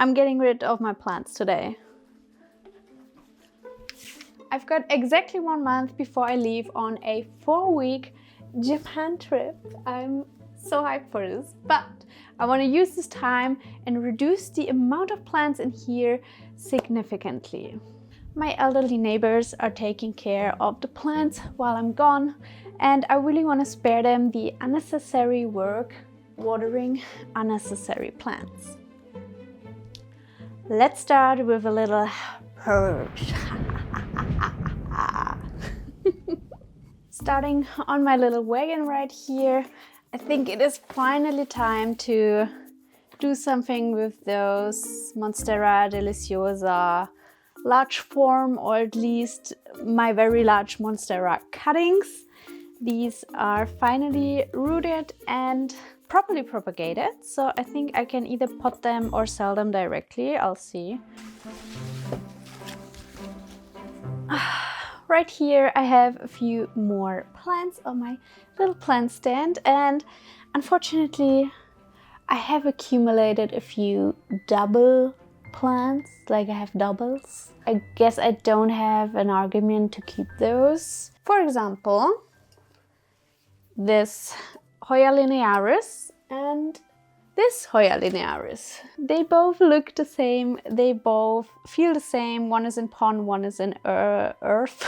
I'm getting rid of my plants today. I've got exactly 1 month before I leave on a 4-week Japan trip. I'm so hyped for this, but I want to use this time and reduce the amount of plants in here significantly. My elderly neighbors are taking care of the plants while I'm gone, and I really want to spare them the unnecessary work watering unnecessary plants. Let's start with a little purge. Starting on my little wagon right here, I think it is finally time to do something with those Monstera deliciosa large form, or at least my very large Monstera cuttings. These are finally rooted and properly propagated, so I think I can either pot them or sell them directly. I'll see. Right here I have a few more plants on my little plant stand, and unfortunately I have accumulated a few double plants, like I have doubles. I guess I don't have an argument to keep those. For example, this Hoya Linearis and this Hoya Linearis. They both look the same, they both feel the same. One is in pond, one is in earth,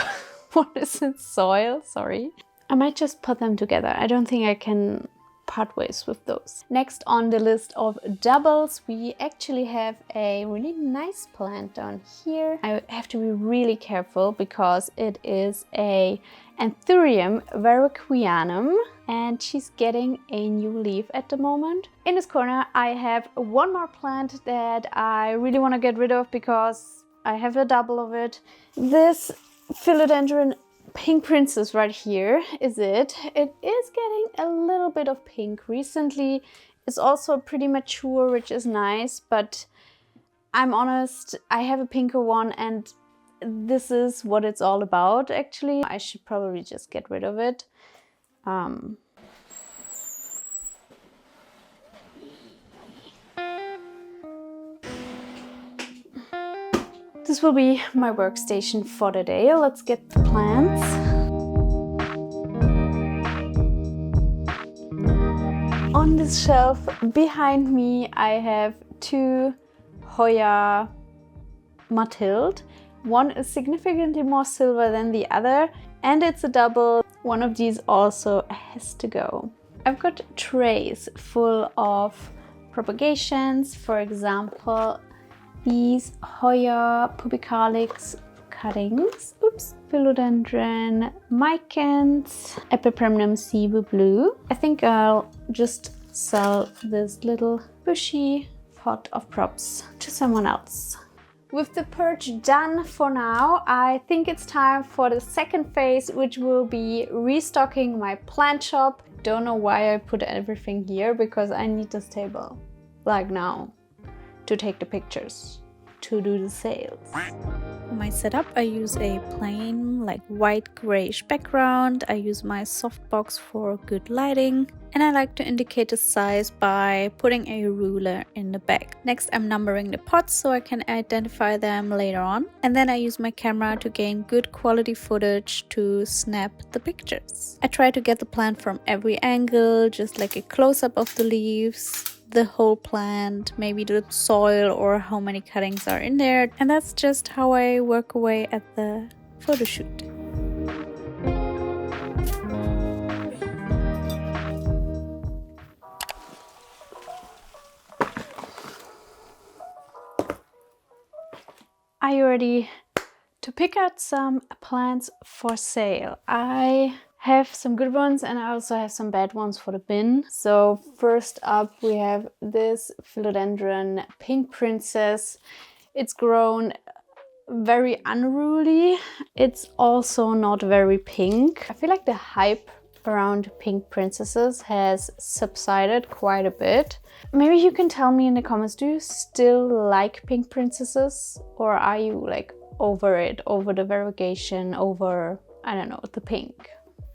one is in soil, sorry. I might just put them together. I don't think I can part ways with those. Next on the list of doubles, we actually have a really nice plant down here. I have to be really careful because it is a Anthurium verruquianum, and she's getting a new leaf at the moment. In this corner I have one more plant that I really want to get rid of because I have a double of it. This philodendron Pink Princess right here is it. It is getting a little bit of pink recently. It's also pretty mature, which is nice, but I'm honest, I have a pinker one and this is what it's all about actually. I should probably just get rid of it. This will be my workstation for the day. Let's get the plants. On this shelf behind me I have two Hoya Mathilde. One is significantly more silver than the other, and it's a double. One of these also has to go. I've got trays full of propagations, for example, these Hoya pubicalix cuttings, philodendron micans, Epipremnum cebu blue. I think I'll just sell this little bushy pot of props to someone else. With the purge done for now, I think it's time for the second phase, which will be restocking my plant shop. Don't know why I put everything here, because I need this table, like now, to take the pictures, to do the sales. For my setup, I use a plain, like white grayish background. I use my softbox for good lighting, and I like to indicate the size by putting a ruler in the back. Next, I'm numbering the pots so I can identify them later on, and then I use my camera to gain good quality footage to snap the pictures. I try to get the plant from every angle, just like a close-up of the leaves, the whole plant, maybe the soil or how many cuttings are in there, and that's just how I work away at the photo shoot. Are you ready to pick out some plants for sale? I have some good ones and I also have some bad ones for the bin. So first up we have this philodendron Pink Princess. It's grown very unruly. It's also not very pink. I feel like the hype around pink princesses has subsided quite a bit. Maybe you can tell me in the comments, do you still like pink princesses, or are you like over it, over the variegation, over, I don't know, the pink?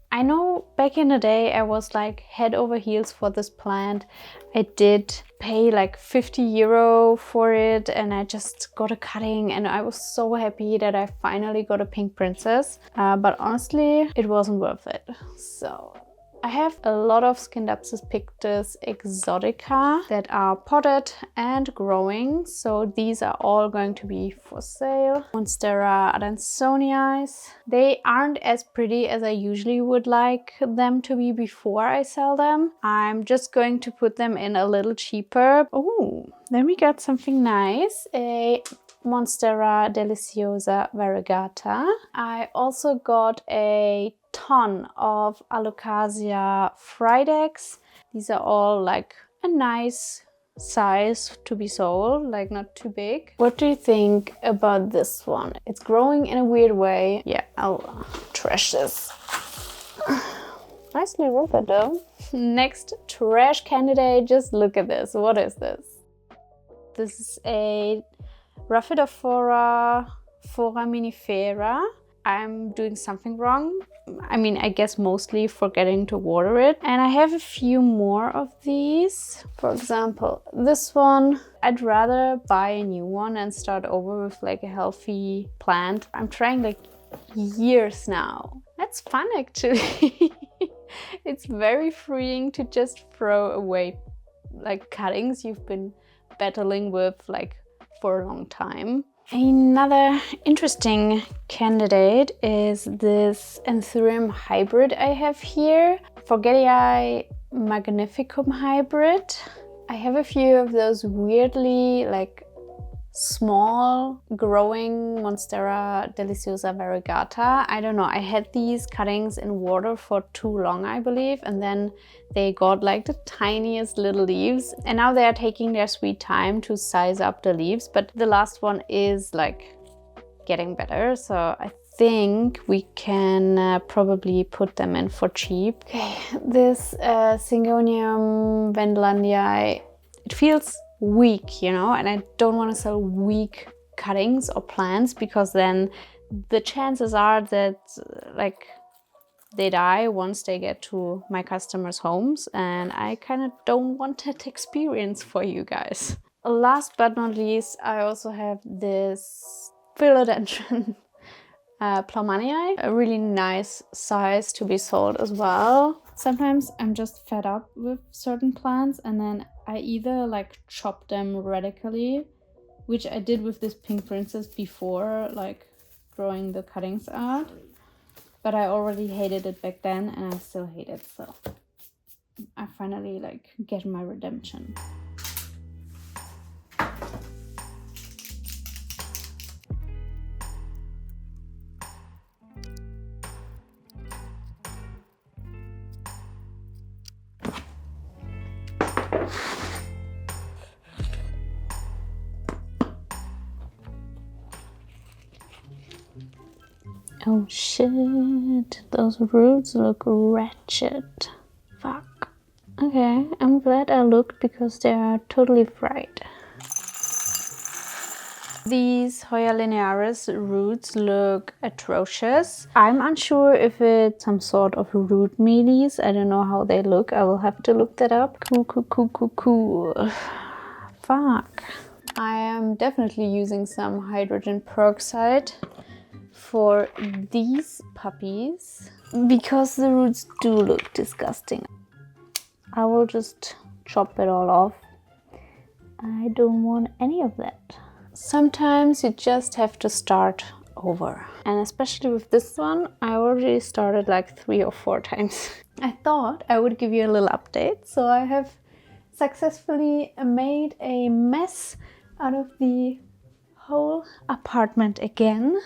I know back in the day I was like head over heels for this plant. I did pay like 50 euro for it and I just got a cutting and I was so happy that I finally got a pink princess. But honestly, it wasn't worth it. So I have a lot of Scindapsus pictus exotica that are potted and growing. So these are all going to be for sale. Monstera adansonii. They aren't as pretty as I usually would like them to be before I sell them. I'm just going to put them in a little cheaper. Oh, then we got something nice. A Monstera deliciosa variegata. I also got a ton of Alocasia fridex. These are all like a nice size to be sold, like not too big. What do you think about this one? It's growing in a weird way. Yeah, I'll trash this. Nicely rooted though. Next trash candidate, just look at this. What is this? This is a Rhaphidophora foraminifera. I'm doing something wrong. I mean, I guess mostly forgetting to water it. And I have a few more of these. For example, this one, I'd rather buy a new one and start over with like a healthy plant. I'm trying like years now. That's fun actually. It's very freeing to just throw away like cuttings you've been battling with like for a long time. Another interesting candidate is this Anthurium hybrid I have here, Forgetii magnificum hybrid. I have a few of those weirdly like small growing Monstera deliciosa variegata. I don't know, I had these cuttings in water for too long, I believe, and then they got like the tiniest little leaves, and now they are taking their sweet time to size up the leaves, but the last one is like getting better, so I think we can probably put them in for cheap. Okay, this Syngonium Wendlandii, it feels weak, you know, and I don't want to sell weak cuttings or plants because then the chances are that like they die once they get to my customers' homes, and I kind of don't want that experience for you guys. Last but not least, I also have this Philodendron Plaumannii, a really nice size to be sold as well. Sometimes I'm just fed up with certain plants and then I either like chop them radically, which I did with this pink princess before like growing the cuttings out, but I already hated it back then and I still hate it, so I finally like get my redemption. Oh shit, those roots look wretched. Fuck. Okay, I'm glad I looked because they are totally fried. These Hoya Linearis roots look atrocious. I'm unsure if it's some sort of root mealies. I don't know how they look. I will have to look that up. Cool. Fuck. I am definitely using some hydrogen peroxide for these puppies because the roots do look disgusting. I will just chop it all off. I don't want any of that. Sometimes you just have to start over. And especially with this one, I already started like 3 or 4 times. I thought I would give you a little update. So I have successfully made a mess out of the whole apartment again.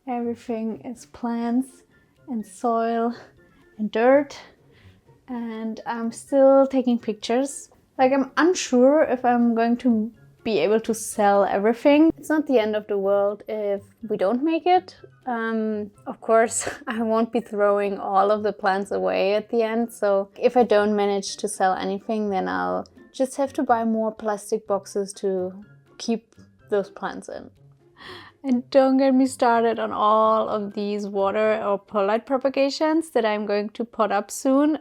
Everything is plants and soil and dirt, and I'm still taking pictures. Like, I'm unsure if I'm going to be able to sell everything. It's not the end of the world if we don't make it. Of course, I won't be throwing all of the plants away at the end, so if I don't manage to sell anything, then I'll just have to buy more plastic boxes to keep those plants in. And don't get me started on all of these water or perlite propagations that I'm going to pot up soon.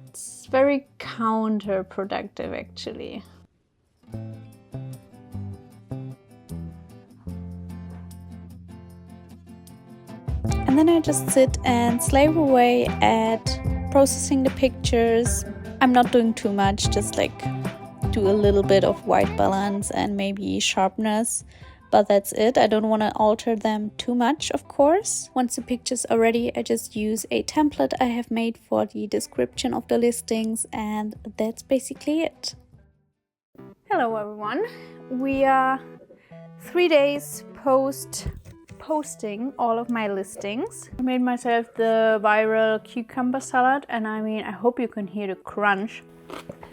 It's very counterproductive actually. And then I just sit and slave away at processing the pictures. I'm not doing too much, just like do a little bit of white balance and maybe sharpness, but that's it. I don't want to alter them too much, of course. Once the pictures are ready, I just use a template I have made for the description of the listings, and that's basically it. Hello everyone, we are 3 days posting all of my listings. I made myself the viral cucumber salad, and I mean, I hope you can hear the crunch.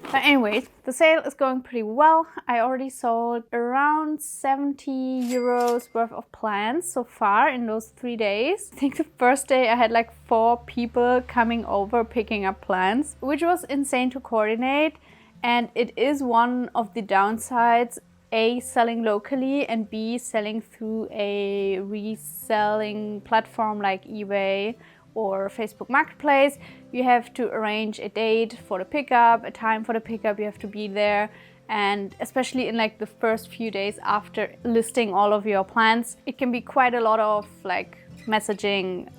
But anyways, the sale is going pretty well. I already sold around 70 euros worth of plants so far in those 3 days. I think the first day I had like 4 people coming over picking up plants, which was insane to coordinate. And it is one of the downsides, A, selling locally, and B, selling through a reselling platform like eBay or Facebook Marketplace. You have to arrange a date for the pickup, a time for the pickup, you have to be there. And especially in like the first few days after listing all of your plants, it can be quite a lot of like messaging,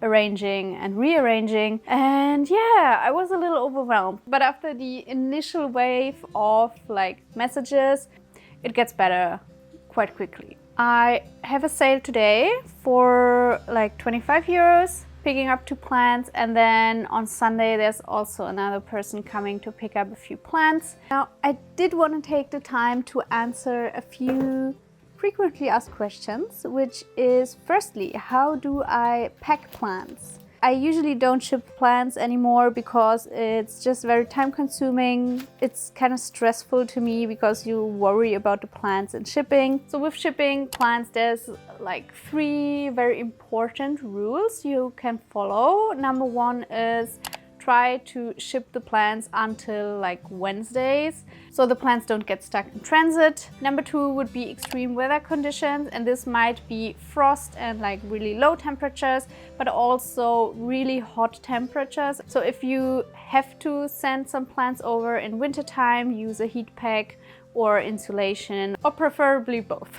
arranging and rearranging. And yeah, I was a little overwhelmed. But after the initial wave of like messages, it gets better quite quickly. I have a sale today for like 25 euros, picking up 2 plants, and then on Sunday there's also another person coming to pick up a few plants. Now, I did want to take the time to answer a few frequently asked questions, which is firstly, how do I pack plants? I usually don't ship plants anymore because it's just very time consuming. It's kind of stressful to me because you worry about the plants and shipping. So with shipping plants, there's like 3 very important rules you can follow. Number 1 is try to ship the plants until like Wednesdays, so the plants don't get stuck in transit. Number 2 would be extreme weather conditions, and this might be frost and like really low temperatures, but also really hot temperatures. So if you have to send some plants over in wintertime, use a heat pack or insulation, or preferably both.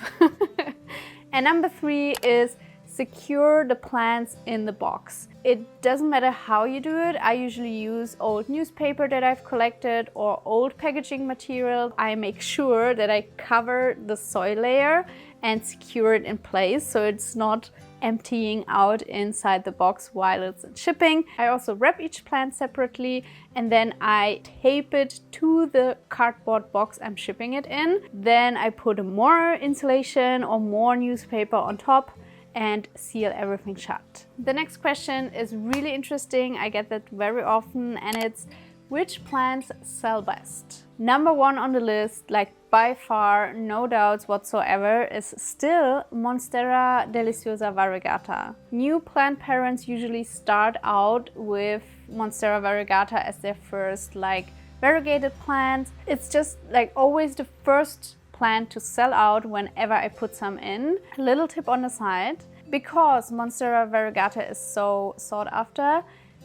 And number 3 is secure the plants in the box. It doesn't matter how you do it. I usually use old newspaper that I've collected or old packaging material. I make sure that I cover the soil layer and secure it in place so it's not emptying out inside the box while it's in shipping. I also wrap each plant separately, and then I tape it to the cardboard box I'm shipping it in. Then I put more insulation or more newspaper on top and seal everything shut. The next question is really interesting. I get that very often, and it's which plants sell best? Number 1 on the list, like by far, no doubts whatsoever, is still Monstera deliciosa variegata. New plant parents usually start out with Monstera variegata as their first like variegated plant. It's just like always the first plant to sell out whenever I put some in. A little tip on the side, because Monstera variegata is so sought after,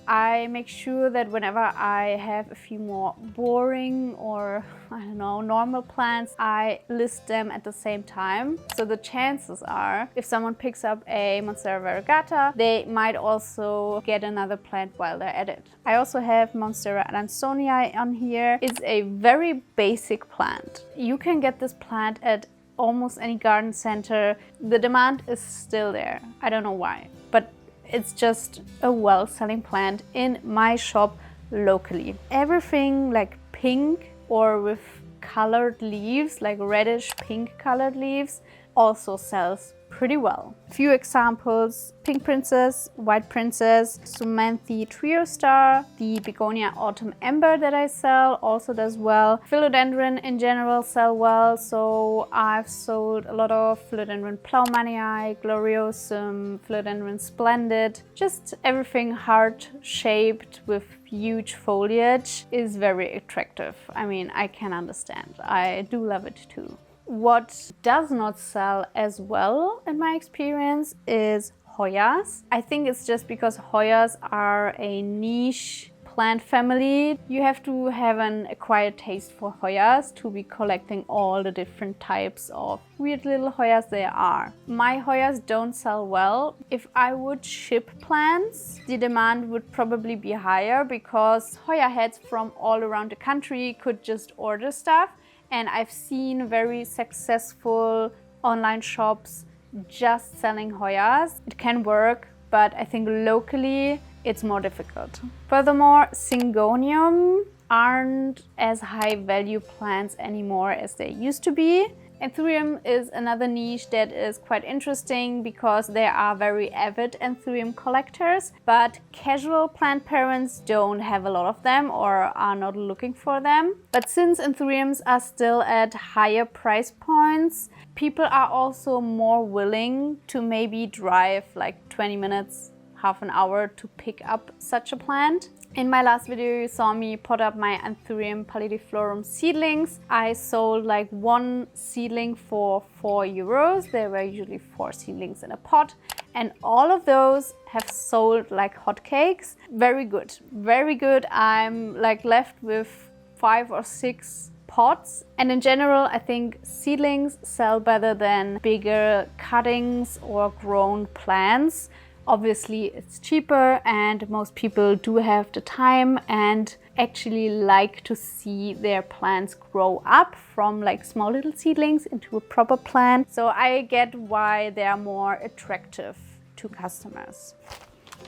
I make sure that whenever I have a few more boring or, I don't know, normal plants, I list them at the same time. So the chances are, if someone picks up a Monstera variegata, they might also get another plant while they're at it. I also have Monstera adansonii on here. It's a very basic plant. You can get this plant at almost any garden center. The demand is still there. I don't know why, but it's just a well-selling plant in my shop locally. Everything like pink or with colored leaves, like reddish pink colored leaves, also sells pretty well. A few examples: Pink Princess, White Princess, Sumanthi Trio Star, the Begonia Autumn Ember that I sell also does well. Philodendron in general sell well, so I've sold a lot of Philodendron Plaumannii, Gloriosum, Philodendron Splendid. Just everything heart-shaped with huge foliage is very attractive. I mean, I can understand. I do love it too. What does not sell as well, in my experience, is Hoyas. I think it's just because Hoyas are a niche plant family. You have to have an acquired taste for Hoyas to be collecting all the different types of weird little Hoyas there are. My Hoyas don't sell well. If I would ship plants, the demand would probably be higher because Hoya heads from all around the country could just order stuff. And I've seen very successful online shops just selling Hoyas. It can work, but I think locally it's more difficult. Furthermore, Syngonium aren't as high value plants anymore as they used to be. Anthurium is another niche that is quite interesting because there are very avid Anthurium collectors, but casual plant parents don't have a lot of them or are not looking for them. But since Anthuriums are still at higher price points, people are also more willing to maybe drive like 20 minutes, half an hour to pick up such a plant. In my last video, you saw me pot up my Anthurium pallidiflorum seedlings. I sold like one seedling for €4. There were usually 4 seedlings in a pot. And all of those have sold like hotcakes. Very good, very good. I'm like left with 5 or 6 pots. And in general, I think seedlings sell better than bigger cuttings or grown plants. Obviously, it's cheaper and most people do have the time and actually like to see their plants grow up from like small little seedlings into a proper plant. So I get why they are more attractive to customers.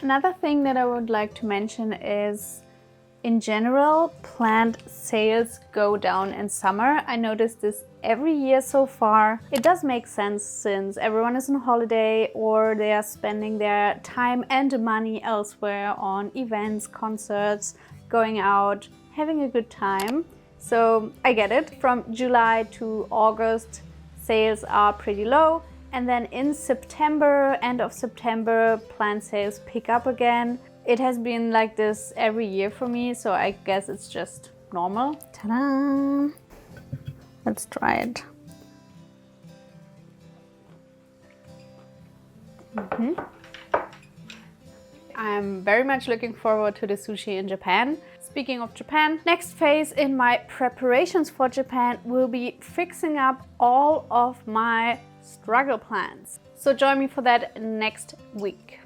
Another thing that I would like to mention is, in general, plant sales go down in summer. I noticed this every year so far. It does make sense since everyone is on holiday or they are spending their time and money elsewhere on events, concerts, going out, having a good time. So I get it. From July to August, sales are pretty low. And then in September, end of September, plant sales pick up again. It has been like this every year for me, so I guess it's just normal. Ta-da! Let's try it. I'm very much looking forward to the sushi in Japan. Speaking of Japan, next phase in my preparations for Japan will be fixing up all of my struggle plants. So join me for that next week.